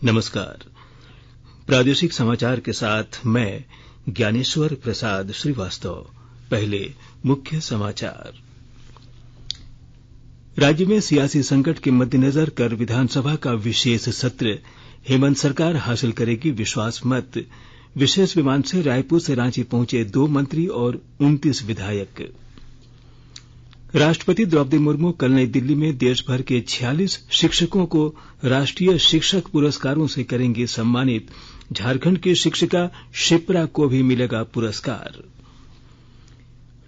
नमस्कार। प्रादेशिक समाचार के साथ मैं ज्ञानेश्वर प्रसाद श्रीवास्तव। पहले मुख्य समाचार। राज्य में सियासी संकट के मद्देनजर कल विधानसभा का विशेष सत्र। हेमंत सरकार हासिल करेगी विश्वास मत। विशेष विमान से रायपुर से रांची पहुंचे 2 मंत्री और 29 विधायक। राष्ट्रपति द्रौपदी मुर्मू कल नई दिल्ली में देश भर के 46 शिक्षकों को राष्ट्रीय शिक्षक पुरस्कारों से करेंगी सम्मानित। झारखंड की शिक्षिका शिप्रा को भी मिलेगा पुरस्कार।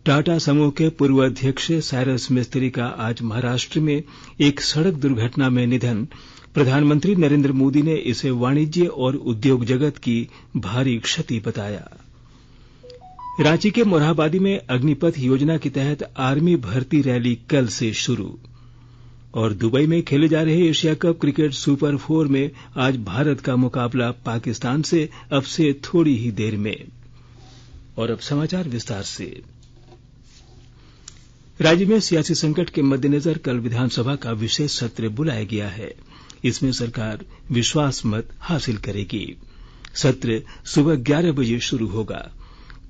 टाटा समूह के पूर्व अध्यक्ष साइरस मिस्त्री का आज महाराष्ट्र में एक सड़क दुर्घटना में निधन। प्रधानमंत्री नरेंद्र मोदी ने इसे वाणिज्य और उद्योग जगत की भारी क्षति बताया। रांची के मोरहाबादी में अग्निपथ योजना के तहत आर्मी भर्ती रैली कल से शुरू। और दुबई में खेले जा रहे एशिया कप क्रिकेट सुपर 4 में आज भारत का मुकाबला पाकिस्तान से अब से थोड़ी ही देर में। और अब समाचार विस्तार से। राज्य में सियासी संकट के मद्देनजर कल विधानसभा का विशेष सत्र बुलाया गया है। इसमें सरकार विश्वास मत हासिल करेगी। सत्र सुबह 11 बजे शुरू होगा।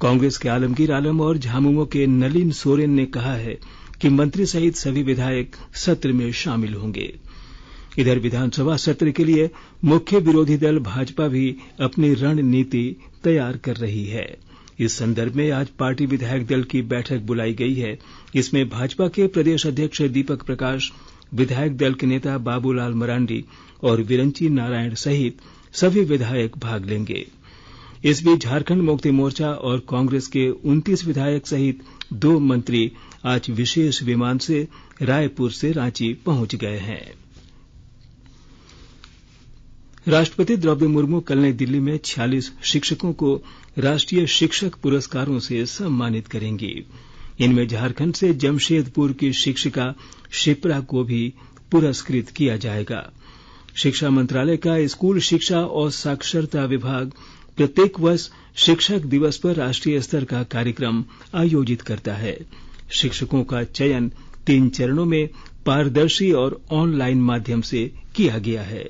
कांग्रेस के आलमगीर आलम और झामुमो के नलिन सोरेन ने कहा है कि मंत्री सहित सभी विधायक सत्र में शामिल होंगे। इधर विधानसभा सत्र के लिए मुख्य विरोधी दल भाजपा भी अपनी रणनीति तैयार कर रही है। इस संदर्भ में आज पार्टी विधायक दल की बैठक बुलाई गई है। इसमें भाजपा के प्रदेश अध्यक्ष दीपक प्रकाश, विधायक दल के नेता बाबूलाल मरांडी और विरंची नारायण सहित सभी विधायक भाग लेंगे। इस बीच झारखंड मुक्ति मोर्चा और कांग्रेस के 29 विधायक सहित 2 मंत्री आज विशेष विमान से रायपुर से रांची पहुंच गए हैं। राष्ट्रपति द्रौपदी मुर्मू कल नई दिल्ली में 46 शिक्षकों को राष्ट्रीय शिक्षक पुरस्कारों से सम्मानित करेंगी। इनमें झारखंड से जमशेदपुर की शिक्षिका शिप्रा को भी पुरस्कृत किया जाएगा। शिक्षा मंत्रालय का स्कूल शिक्षा और साक्षरता विभाग प्रत्येक वर्ष शिक्षक दिवस पर राष्ट्रीय स्तर का कार्यक्रम आयोजित करता है। शिक्षकों का चयन 3 चरणों में पारदर्शी और ऑनलाइन माध्यम से किया गया है।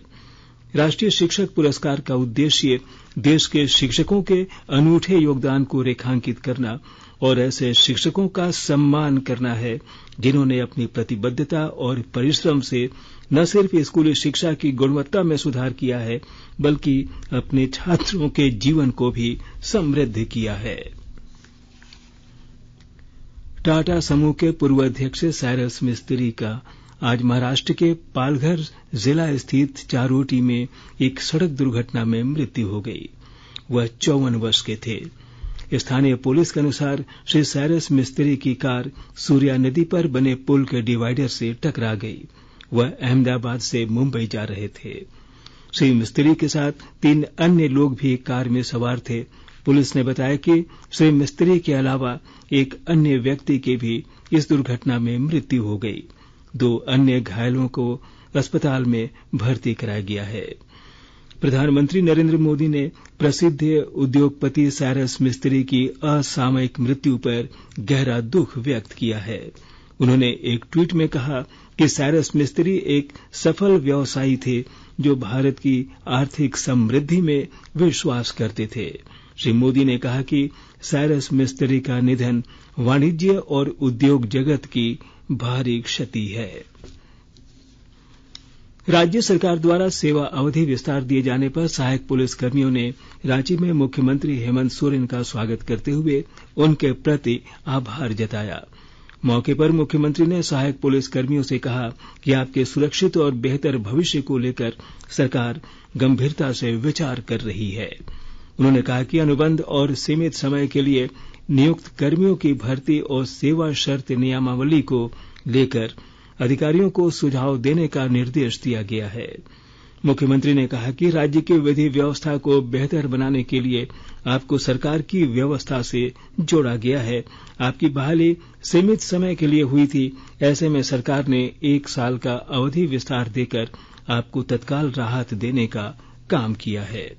राष्ट्रीय शिक्षक पुरस्कार का उद्देश्य देश के शिक्षकों के अनूठे योगदान को रेखांकित करना और ऐसे शिक्षकों का सम्मान करना है जिन्होंने अपनी प्रतिबद्धता और परिश्रम से न सिर्फ स्कूली शिक्षा की गुणवत्ता में सुधार किया है बल्कि अपने छात्रों के जीवन को भी समृद्ध किया है। टाटा समूह के पूर्व अध्यक्ष साइरस मिस्त्री का आज महाराष्ट्र के पालघर जिला स्थित चारोटी में एक सड़क दुर्घटना में मृत्यु हो गई। वह 54 वर्ष के थे। स्थानीय पुलिस के अनुसार श्री साइरस मिस्त्री की कार सूर्या नदी पर बने पुल के डिवाइडर से टकरा गई। वह अहमदाबाद से मुंबई जा रहे थे। श्री मिस्त्री के साथ 3 अन्य लोग भी कार में सवार थे। पुलिस ने बताया कि श्री मिस्त्री के अलावा एक अन्य व्यक्ति की भी इस दुर्घटना में मृत्यु हो गई। 2 अन्य घायलों को अस्पताल में भर्ती कराया गया है। प्रधानमंत्री नरेंद्र मोदी ने प्रसिद्ध उद्योगपति साइरस मिस्त्री की असामयिक मृत्यु पर गहरा दुख व्यक्त किया है। उन्होंने एक ट्वीट में कहा कि साइरस मिस्त्री एक सफल व्यवसायी थे जो भारत की आर्थिक समृद्धि में विश्वास करते थे। श्री मोदी ने कहा कि साइरस मिस्त्री का निधन वाणिज्य और उद्योग जगत की भारी क्षति है। राज्य सरकार द्वारा सेवा अवधि विस्तार दिए जाने पर सहायक पुलिस कर्मियों ने रांची में मुख्यमंत्री हेमंत सोरेन का स्वागत करते हुए उनके प्रति आभार जताया। मौके पर मुख्यमंत्री ने सहायक पुलिस कर्मियों से कहा कि आपके सुरक्षित और बेहतर भविष्य को लेकर सरकार गंभीरता से विचार कर रही है। उन्होंने कहा कि अनुबंध और सीमित समय के लिए नियुक्त कर्मियों की भर्ती और सेवा शर्त नियमावली को लेकर अधिकारियों को सुझाव देने का निर्देश दिया गया है। मुख्यमंत्री ने कहा कि राज्य की विधि व्यवस्था को बेहतर बनाने के लिए आपको सरकार की व्यवस्था से जोड़ा गया है। आपकी बहाली सीमित समय के लिए हुई थी। ऐसे में सरकार ने 1 साल का अवधि विस्तार देकर आपको तत्काल राहत देने का काम किया है।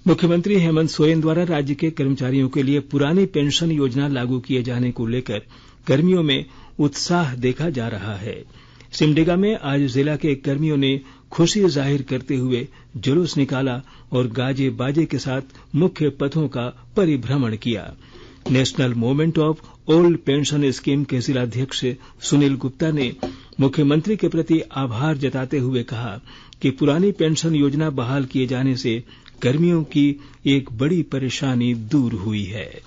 मुख्यमंत्री हेमंत सोरेन द्वारा राज्य के कर्मचारियों के लिए पुरानी पेंशन योजना लागू किए जाने को लेकर कर्मियों में उत्साह देखा जा रहा है। सिमडेगा में आज जिला के कर्मियों ने खुशी जाहिर करते हुए जुलूस निकाला और गाजे बाजे के साथ मुख्य पथों का परिभ्रमण किया। National movement of old pension scheme के जिलाध्यक्ष सुनील गुप्ता ने मुख्यमंत्री के प्रति आभार जताते हुए कहा कि पुरानी पेंशन योजना बहाल किए जाने से कर्मियों की एक बड़ी परेशानी दूर हुई है।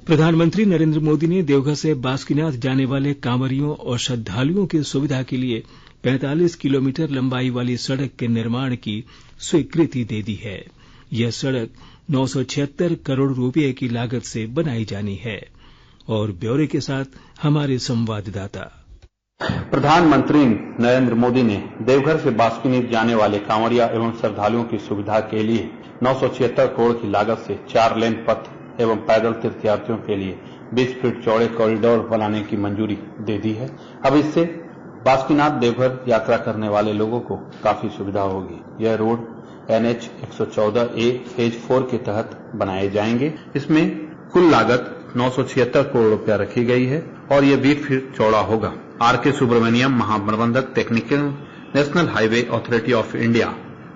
प्रधानमंत्री नरेंद्र मोदी ने देवघर से बासुकीनाथ जाने वाले कांवरियों और श्रद्धालुओं की सुविधा के लिए 45 किलोमीटर लंबाई वाली सड़क के निर्माण की स्वीकृति दे दी है। यह सड़क 976 करोड़ रुपए की लागत से बनाई जानी है। और ब्यौरे के साथ हमारे संवाददाता। प्रधानमंत्री नरेंद्र मोदी ने देवघर से बासुकीनाथ जाने वाले कांवरिया एवं श्रद्धालुओं की सुविधा के लिए 976 करोड़ की लागत से 4 लेन पथ एवं पैदल तीर्थयात्रियों के लिए 20 फीट चौड़े कॉरिडोर बनाने की मंजूरी दे दी है। अब इससे बासुकीनाथ देवघर यात्रा करने वाले लोगों को काफी सुविधा होगी। यह रोड NH 114A फेज 4 के तहत बनाए जाएंगे। इसमें कुल लागत 976 करोड़ रुपया रखी गई है और यह 20 फीट चौड़ा होगा। RK सुब्रमण्यम महाप्रबंधक technical national highway authority of India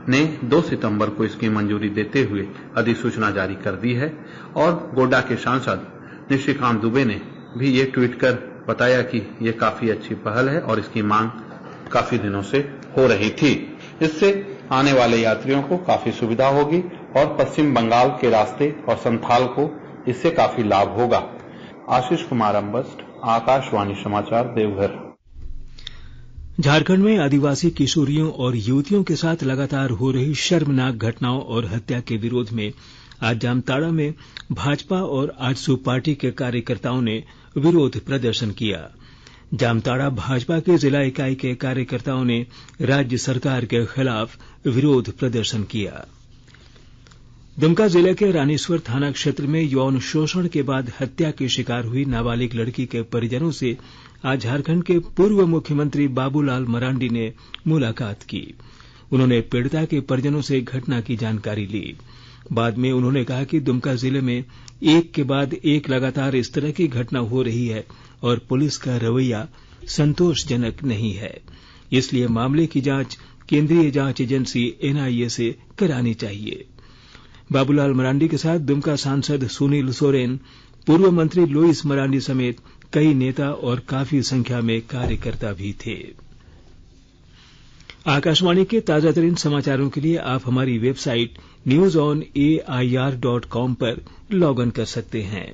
ने 2 सितंबर को इसकी मंजूरी देते हुए अधिसूचना जारी कर दी है और गोड्डा के सांसद निशिकांत दुबे ने भी ये ट्वीट कर बताया कि ये काफी अच्छी पहल है और इसकी मांग काफी दिनों से हो रही थी। इससे आने वाले यात्रियों को काफी सुविधा होगी और पश्चिम बंगाल के रास्ते और संथाल को इससे काफी लाभ होगा। आशीष कुमार अम्बस्ट, आकाशवाणी समाचार, देवघर। झारखंड में आदिवासी किशोरियों और युवतियों के साथ लगातार हो रही शर्मनाक घटनाओं और हत्या के विरोध में आज जामताड़ा में भाजपा और आजसू पार्टी के कार्यकर्ताओं ने विरोध प्रदर्शन किया। जामताड़ा भाजपा के जिला इकाई के कार्यकर्ताओं ने राज्य सरकार के खिलाफ विरोध प्रदर्शन किया। दुमका जिले के रानीश्वर थाना क्षेत्र में यौन शोषण के बाद हत्या की शिकार हुई नाबालिग लड़की के परिजनों से आज झारखंड के पूर्व मुख्यमंत्री बाबूलाल मरांडी ने मुलाकात की। उन्होंने पीड़िता के परिजनों से घटना की जानकारी ली। बाद में उन्होंने कहा कि दुमका जिले में एक के बाद एक लगातार इस तरह की घटना हो रही है और पुलिस का रवैया संतोषजनक नहीं है, इसलिए मामले की जांच केंद्रीय जांच एजेंसी NIA से करानी चाहिए। बाबूलाल मरांडी के साथ दुमका सांसद सुनील सोरेन, पूर्व मंत्री लुइस मरांडी समेत कई नेता और काफी संख्या में कार्यकर्ता भी थे। आकाशवाणी के ताजातरीन समाचारों के लिए आप हमारी वेबसाइट newsonair.com पर लॉग इन कर सकते हैं।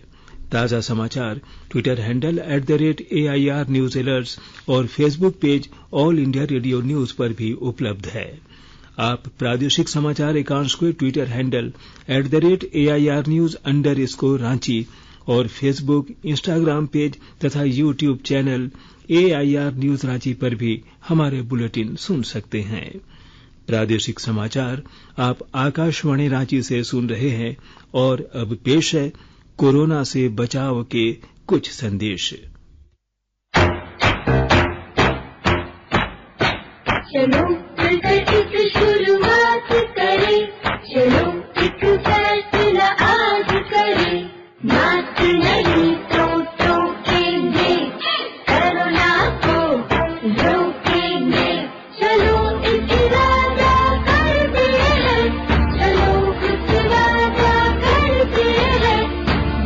ताजा समाचार Twitter handle @AIR news alerts और Facebook page all India radio news पर भी उपलब्ध है। आप प्रादेशिक समाचार एकांश को Twitter handle @AIR news _Ranchi और फेसबुक, इंस्टाग्राम पेज तथा YouTube channel AIR news Ranchi पर भी हमारे बुलेटिन सुन सकते हैं। प्रादेशिक समाचार आप आकाशवाणी रांची से सुन रहे हैं और अब पेश है कोरोना से बचाव के कुछ संदेश। चलो मिलकर एक शुरुआत करें, चलो एक फैसला आज करें, मास्क नहीं तो टोकेंगे, कोरोना को रोकेंगे, चलो एक इरादा करते हैं, चलो कुछ वादा करते हैं,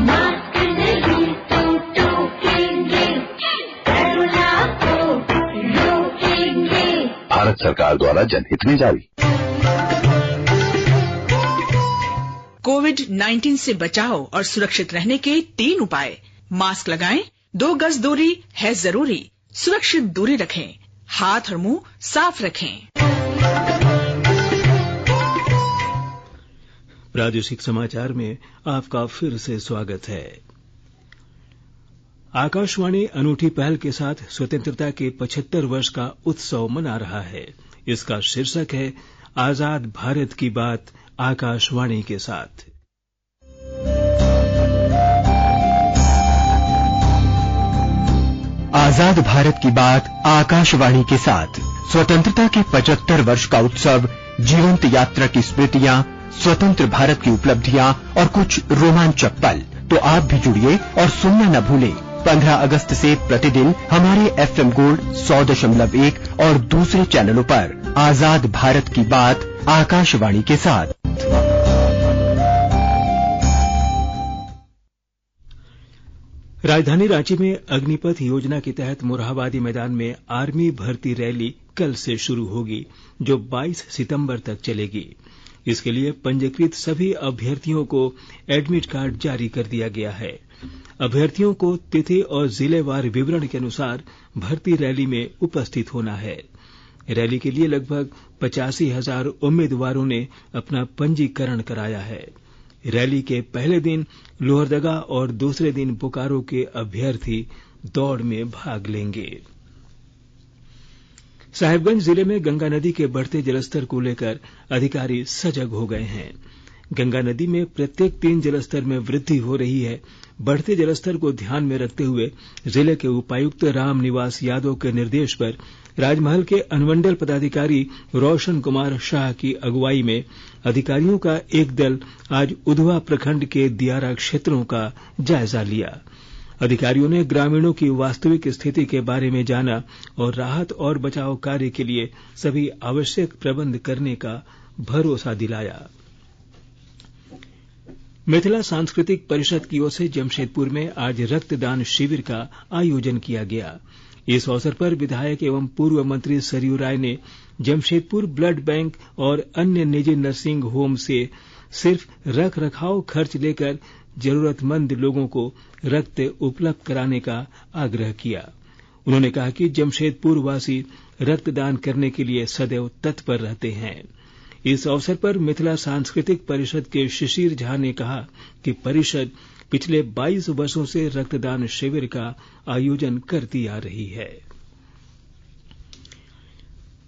मास्क नहीं तो टोकेंगे, कोरोना को रोकेंगे। भारत सरकार द्वारा जनहित में जारी। कोविड-19 से बचाव और सुरक्षित रहने के 3 उपाय। मास्क लगाएं, 2 गज दूरी है जरूरी, सुरक्षित दूरी रखें, हाथ और मुंह साफ रखें। प्रादेशिक समाचार में आपका फिर से स्वागत है। आकाशवाणी अनूठी पहल के साथ स्वतंत्रता के 75 वर्ष का उत्सव मना रहा है। इसका शीर्षक है आजाद भारत की बात आकाशवाणी के साथ। आजाद भारत की बात आकाशवाणी के साथ। स्वतंत्रता के 75 वर्ष का उत्सव, जीवंत यात्रा की स्मृतियां, स्वतंत्र भारत की उपलब्धियां और कुछ रोमांचक पल। तो आप भी जुड़िए और सुनना न भूलें 15 अगस्त से प्रतिदिन हमारे FM गोल्ड 100.1 और दूसरे चैनलों पर आजाद भारत की बात आकाशवाणी के साथ। राजधानी रांची में अग्निपथ योजना के तहत मोरहाबादी मैदान में आर्मी भर्ती रैली कल से शुरू होगी, जो 22 सितंबर तक चलेगी। इसके लिए पंजीकृत सभी अभ्यर्थियों को एडमिट कार्ड जारी कर दिया गया है। अभ्यर्थियों को तिथि और जिलेवार विवरण के अनुसार भर्ती रैली में उपस्थित होना है। रैली के लिए लगभग 85,000 उम्मीदवारों ने अपना पंजीकरण कराया है। रैली के पहले दिन लोहरदगा और दूसरे दिन बोकारो के अभ्यर्थी दौड़ में भाग लेंगे। साहिबगंज जिले में गंगा नदी के बढ़ते जलस्तर को लेकर अधिकारी सजग हो गए हैं। गंगा नदी में प्रत्येक दिन जलस्तर में वृद्धि हो रही है। बढ़ते जलस्तर को ध्यान में रखते हुए जिले के उपायुक्त राम निवास यादव के निर्देश पर राजमहल के अनुमंडल पदाधिकारी रोशन कुमार शाह की अगुवाई में अधिकारियों का एक दल आज उधवा प्रखंड के दियारा क्षेत्रों का जायजा लिया। अधिकारियों ने ग्रामीणों की वास्तविक स्थिति के बारे में जाना और राहत और बचाव कार्य के लिए सभी आवश्यक प्रबंध करने का भरोसा दिलाया। मिथिला सांस्कृतिक परिषद की ओर से जमशेदपुर में आज रक्तदान शिविर का आयोजन किया गया। इस अवसर पर विधायक एवं पूर्व मंत्री सरयू राय ने जमशेदपुर ब्लड बैंक और अन्य निजी नर्सिंग होम से सिर्फ रख रखाव खर्च लेकर जरूरतमंद लोगों को रक्त उपलब्ध कराने का आग्रह किया। उन्होंने कहा कि जमशेदपुर वासी रक्तदान करने के लिए सदैव तत्पर रहते हैं। इस अवसर पर मिथिला सांस्कृतिक परिषद के शिशिर झा ने कहा कि परिषद पिछले 22 वर्षों से रक्तदान शिविर का आयोजन करती आ रही है।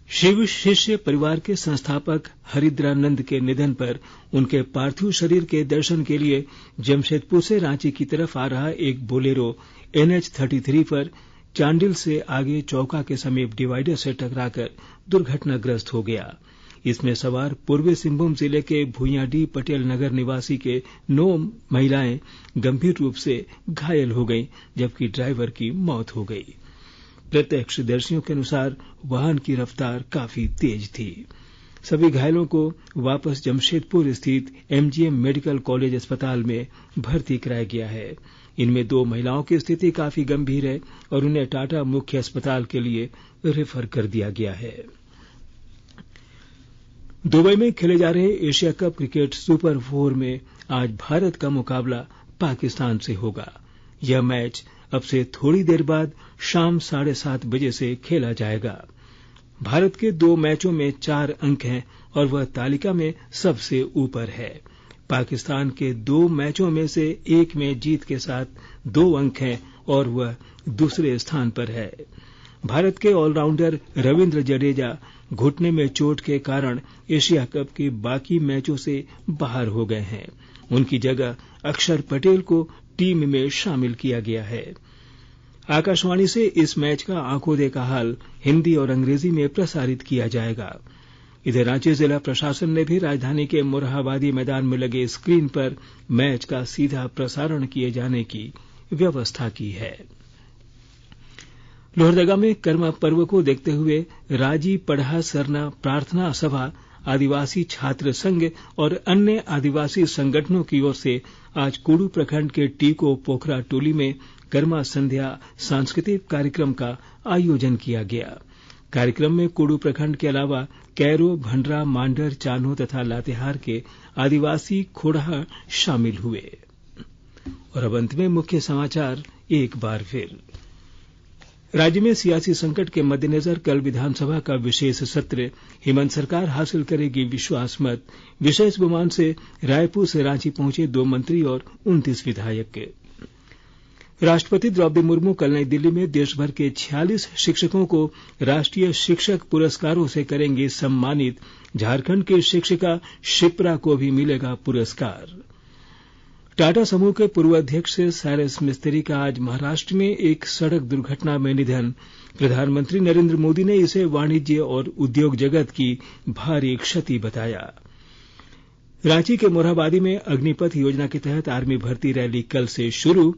शिव शिष्य परिवार के संस्थापक हरिद्रानंद के निधन पर उनके पार्थिव शरीर के दर्शन के लिए जमशेदपुर से रांची की तरफ आ रहा एक बोलेरो NH33 पर चांडिल से आगे चौका के समीप डिवाइडर से टकराकर दुर्घटनाग्रस्त हो गया। इसमें सवार पूर्वी सिंहभूम जिले के भुइयाडीह पटेल नगर निवासी के 9 महिलाएं गंभीर रूप से घायल हो गईं, जबकि ड्राइवर की मौत हो गई। प्रत्यक्षदर्शियों के अनुसार वाहन की रफ्तार काफी तेज थी। सभी घायलों को वापस जमशेदपुर स्थित MGM मेडिकल कॉलेज अस्पताल में भर्ती कराया गया है। इनमें 2 महिलाओं की स्थिति काफी गंभीर है और उन्हें टाटा मुख्य अस्पताल के लिए रेफर कर दिया गया है। दुबई में खेले जा रहे एशिया कप क्रिकेट सुपर 4 में आज भारत का मुकाबला पाकिस्तान से होगा। यह मैच अब से थोड़ी देर बाद शाम 7:30 बजे से खेला जाएगा। भारत के 2 मैचों में 4 अंक हैं और वह तालिका में सबसे ऊपर है। पाकिस्तान के 2 मैचों में से 1 में जीत के साथ 2 अंक हैं और वह दूसरे स्थान पर है। भारत के ऑलराउंडर रविंद्र जडेजा घुटने में चोट के कारण एशिया कप के बाकी मैचों से बाहर हो गए हैं। उनकी जगह अक्षर पटेल को टीम में शामिल किया गया है। आकाशवाणी से इस मैच का आंखों देखा हाल हिंदी और अंग्रेजी में प्रसारित किया जाएगा। इधर रांची जिला प्रशासन ने भी राजधानी के मोरहाबादी मैदान में लगे स्क्रीन पर मैच का सीधा प्रसारण किए जाने की व्यवस्था की है। लोहरदगा में करमा पर्व को देखते हुए राजी पढ़ा सरना प्रार्थना सभा, आदिवासी छात्र संघ और अन्य आदिवासी संगठनों की ओर से आज कुडू प्रखंड के टीको पोखरा टोली में करमा संध्या सांस्कृतिक कार्यक्रम का आयोजन किया गया। कार्यक्रम में कुडू प्रखंड के अलावा कैरो, भंडरा, मांडर, चान्हो तथा लातेहार के आदिवासी खोड़हा शामिल हुए। और अब अंत में मुख्य समाचार एक बार फिर। राज्य में सियासी संकट के मद्देनजर कल विधानसभा का विशेष सत्र, हेमंत सरकार हासिल करेगी विश्वास मत, विशेष विमान से रायपुर से रांची पहुंचे 2 मंत्री और 29 विधायक। राष्ट्रपति द्रौपदी मुर्मू कल नई दिल्ली में देश भर के 46 शिक्षकों को राष्ट्रीय शिक्षक पुरस्कारों से करेंगे सम्मानित। झारखंड की शिक्षिका शिप्रा को भी मिलेगा पुरस्कार। टाटा समूह के पूर्व अध्यक्ष साइरस मिस्त्री का आज महाराष्ट्र में एक सड़क दुर्घटना में निधन। प्रधानमंत्री नरेंद्र मोदी ने इसे वाणिज्य और उद्योग जगत की भारी क्षति बताया। रांची के मोरहाबादी में अग्निपथ योजना के तहत आर्मी भर्ती रैली कल से शुरू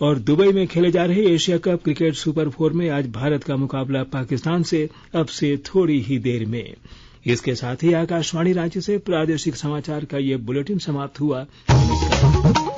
और दुबई में खेले जा रहे एशिया कप क्रिकेट सुपर 4 में आज भारत का मुकाबला पाकिस्तान से अब से थोड़ी ही देर में। इसके साथ ही आकाशवाणी रांची से प्रादेशिक समाचार का ये बुलेटिन समाप्त हुआ। नमस्कार।